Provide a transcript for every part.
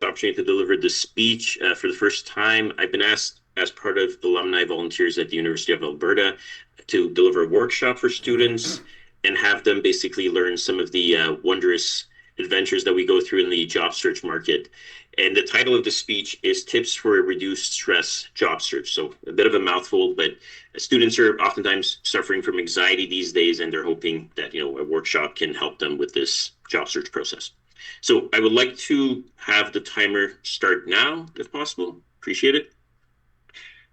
the opportunity to deliver the speech for the first time. I've been asked as part of alumni volunteers at the University of Alberta to deliver a workshop for students and have them basically learn some of the wondrous adventures that we go through in the job search market. And the title of the speech is Tips for a Reduced Stress Job Search. So a bit of a mouthful, but students are oftentimes suffering from anxiety these days, and they're hoping that a workshop can help them with this job search process. So I would like to have the timer start now, if possible. Appreciate it.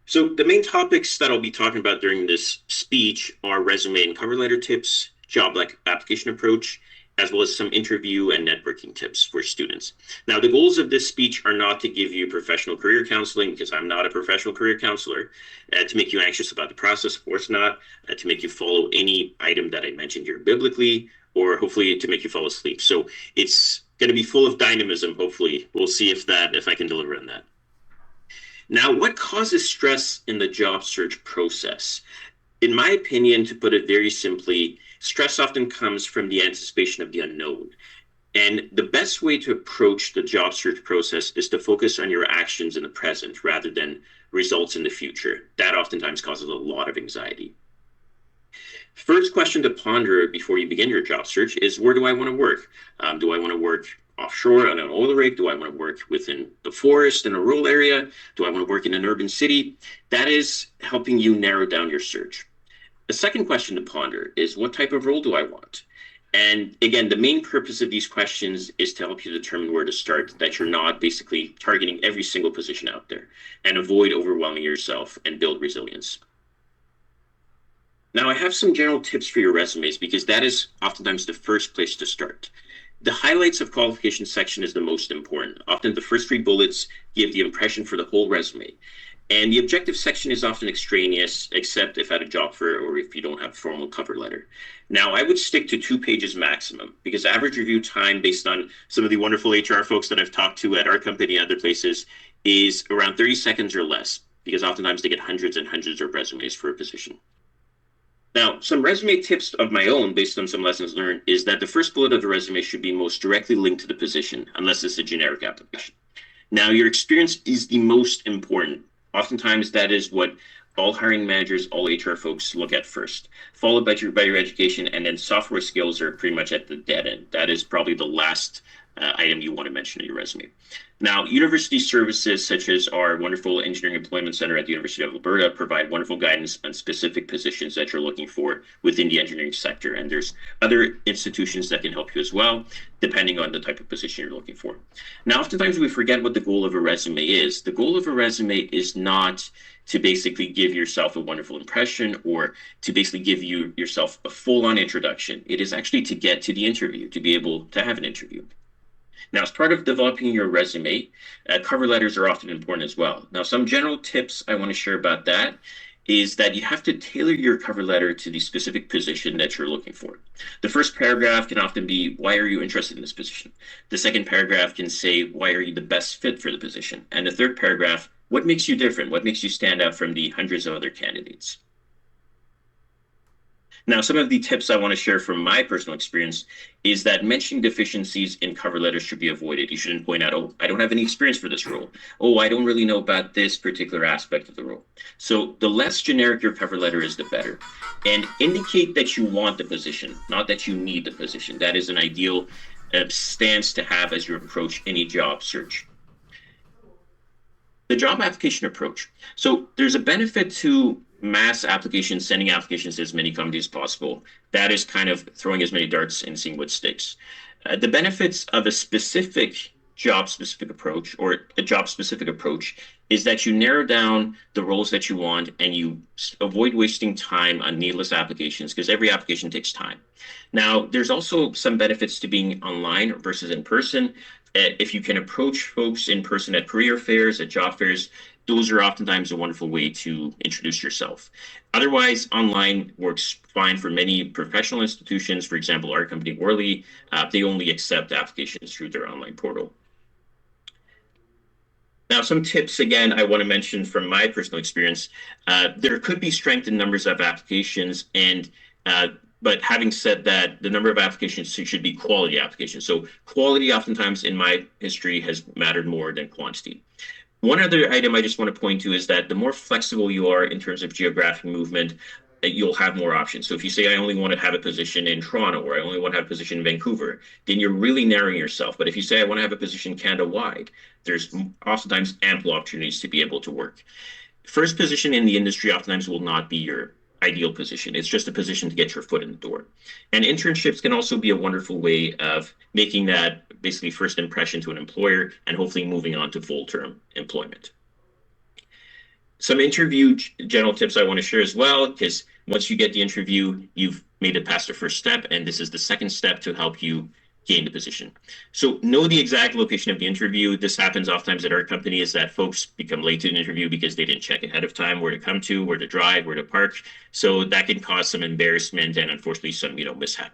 So the main topics that I'll be talking about during this speech are resume and cover letter tips, job application approach, as well as some interview and networking tips for students. Now, the goals of this speech are not to give you professional career counseling, because I'm not a professional career counselor, to make you anxious about the process, of course not, to make you follow any item that I mentioned here biblically, or hopefully to make you fall asleep. So it's going to be full of dynamism, hopefully. We'll see if I can deliver on that. Now, what causes stress in the job search process? In my opinion, to put it very simply, stress often comes from the anticipation of the unknown. And the best way to approach the job search process is to focus on your actions in the present rather than results in the future. That oftentimes causes a lot of anxiety. First question to ponder before you begin your job search is, where do I want to work? Do I want to work offshore on an oil rig? Do I want to work within the forest in a rural area? Do I want to work in an urban city? That is helping you narrow down your search. The second question to ponder is, what type of role do I want? And again, the main purpose of these questions is to help you determine where to start, that you're not basically targeting every single position out there, and avoid overwhelming yourself and build resilience. Now, I have some general tips for your resumes, because that is oftentimes the first place to start. The highlights of qualifications section is the most important. Often the first 3 bullets give the impression for the whole resume. And the objective section is often extraneous, except if at a job fair or if you don't have a formal cover letter. Now, I would stick to 2 pages maximum, because average review time, based on some of the wonderful HR folks that I've talked to at our company and other places, is around 30 seconds or less, because oftentimes they get hundreds and hundreds of resumes for a position. Now, some resume tips of my own, based on some lessons learned, is that the first bullet of the resume should be most directly linked to the position, unless it's a generic application. Now, your experience is the most important. Oftentimes, that is what all hiring managers, all HR folks look at first, followed by your education, and then software skills are pretty much at the dead end. That is probably the last item you want to mention in your resume. Now, university services such as our wonderful Engineering Employment Center at the University of Alberta provide wonderful guidance on specific positions that you're looking for within the engineering sector. And there's other institutions that can help you as well, depending on the type of position you're looking for. Now, oftentimes we forget what the goal of a resume is. The goal of a resume is not to basically give yourself a wonderful impression or to basically give yourself a full-on introduction. It is actually to get to the interview, to be able to have an interview. Now, as part of developing your resume, cover letters are often important as well. Now, some general tips I want to share about that is that you have to tailor your cover letter to the specific position that you're looking for. The first paragraph can often be, why are you interested in this position? The second paragraph can say, why are you the best fit for the position? And the third paragraph, what makes you different? What makes you stand out from the hundreds of other candidates? Now, some of the tips I want to share from my personal experience is that mentioning deficiencies in cover letters should be avoided. You shouldn't point out, oh, I don't have any experience for this role. Oh, I don't really know about this particular aspect of the role. So the less generic your cover letter is, the better. And indicate that you want the position, not that you need the position. That is an ideal stance to have as you approach any job search. The job application approach. So there's a benefit to mass applications, sending applications to as many companies as possible. That is kind of throwing as many darts and seeing what sticks. The benefits of a specific job-specific approach or a job-specific approach is that you narrow down the roles that you want and you avoid wasting time on needless applications, because every application takes time. Now, there's also some benefits to being online versus in person. If you can approach folks in person at career fairs, at job fairs, those are oftentimes a wonderful way to introduce yourself. Otherwise, online works fine for many professional institutions. For example, our company, Worley, they only accept applications through their online portal. Now, some tips, again, I want to mention from my personal experience. There could be strength in numbers of applications, and But having said that, the number of applications should be quality applications. So quality oftentimes in my history has mattered more than quantity. One other item I just want to point to is that the more flexible you are in terms of geographic movement, you'll have more options. So if you say, I only want to have a position in Toronto or I only want to have a position in Vancouver, then you're really narrowing yourself. But if you say, I want to have a position Canada-wide, there's oftentimes ample opportunities to be able to work. First position in the industry oftentimes will not be your ideal position. It's just a position to get your foot in the door. And internships can also be a wonderful way of making that basically first impression to an employer and hopefully moving on to full-term employment. Some interview general tips I want to share as well, because once you get the interview, you've made it past the first step, and this is the second step to help you gain the position. So know the exact location of the interview. This happens oftentimes at our company is that folks become late to an interview because they didn't check ahead of time where to come to, where to drive, where to park. So that can cause some embarrassment and unfortunately some, mishap.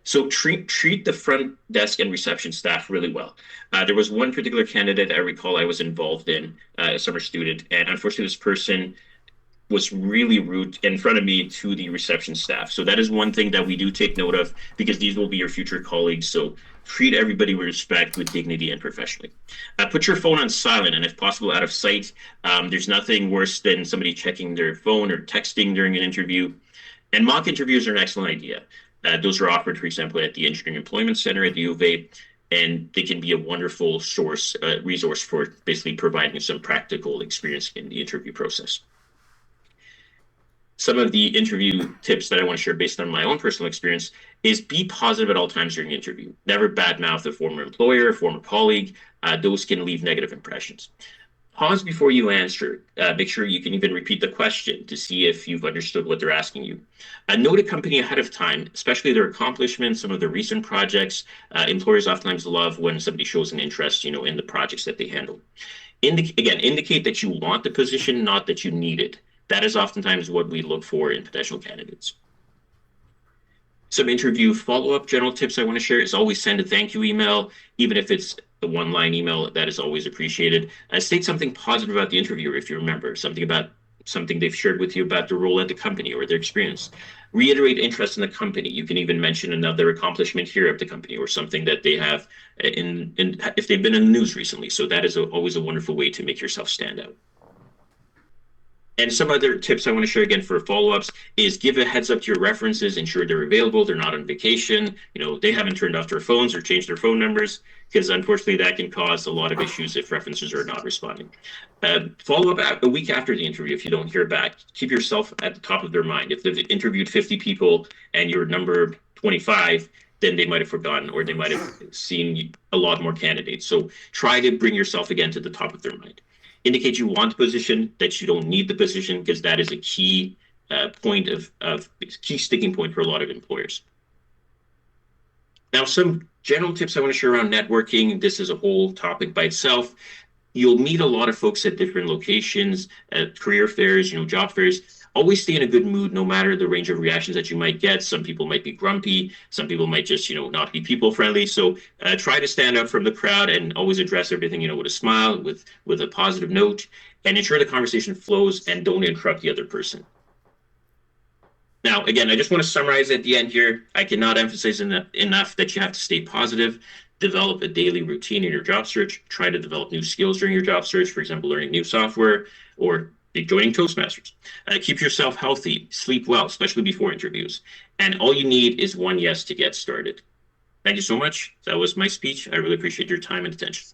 So treat the front desk and reception staff really well. There was one particular candidate I recall I was involved in, a summer student, and unfortunately this person was really rude in front of me to the reception staff. So that is one thing that we do take note of because these will be your future colleagues. So treat everybody with respect, with dignity, and professionally. Put your phone on silent and if possible out of sight. There's nothing worse than somebody checking their phone or texting during an interview. And mock interviews are an excellent idea. Those are offered, for example, at the Engineering Employment Center at the U of A, and they can be a wonderful resource for basically providing some practical experience in the interview process. Some of the interview tips that I want to share based on my own personal experience is be positive at all times during the interview. Never badmouth a former employer, a former colleague. Those can leave negative impressions. Pause before you answer. Make sure you can even repeat the question to see if you've understood what they're asking you. Know the company ahead of time, especially their accomplishments, some of their recent projects. Employers oftentimes love when somebody shows an interest, in the projects that they handle. Indicate that you want the position, not that you need it. That is oftentimes what we look for in potential candidates. Some interview follow-up general tips I want to share is always send a thank you email, even if it's a one-line email, that is always appreciated. State something positive about the interviewer if you remember, something they've shared with you about the role at the company or their experience. Reiterate interest in the company. You can even mention another accomplishment here of the company or something that they have if they've been in the news recently. So that is always a wonderful way to make yourself stand out. And some other tips I want to share again for follow-ups is give a heads up to your references, ensure they're available, they're not on vacation, they haven't turned off their phones or changed their phone numbers, because unfortunately that can cause a lot of issues if references are not responding. Follow up a week after the interview if you don't hear back. Keep yourself at the top of their mind. If they've interviewed 50 people and you're number 25, then they might have forgotten or they might have seen a lot more candidates. So try to bring yourself again to the top of their mind. Indicate you want the position, that you don't need the position, because that is a key key sticking point for a lot of employers. Now, some general tips I want to share around networking. This is a whole topic by itself. You'll meet a lot of folks at different locations, at career fairs, job fairs. Always stay in a good mood, no matter the range of reactions that you might get. Some people might be grumpy. Some people might just, not be people friendly. So try to stand out from the crowd and always address everything, with a smile, with a positive note, and ensure the conversation flows and don't interrupt the other person. Now, again, I just want to summarize at the end here. I cannot emphasize enough that you have to stay positive. Develop a daily routine in your job search. Try to develop new skills during your job search, for example, learning new software or joining Toastmasters. Keep yourself healthy, sleep well, especially before interviews. And all you need is one yes to get started. Thank you so much. That was my speech. I really appreciate your time and attention.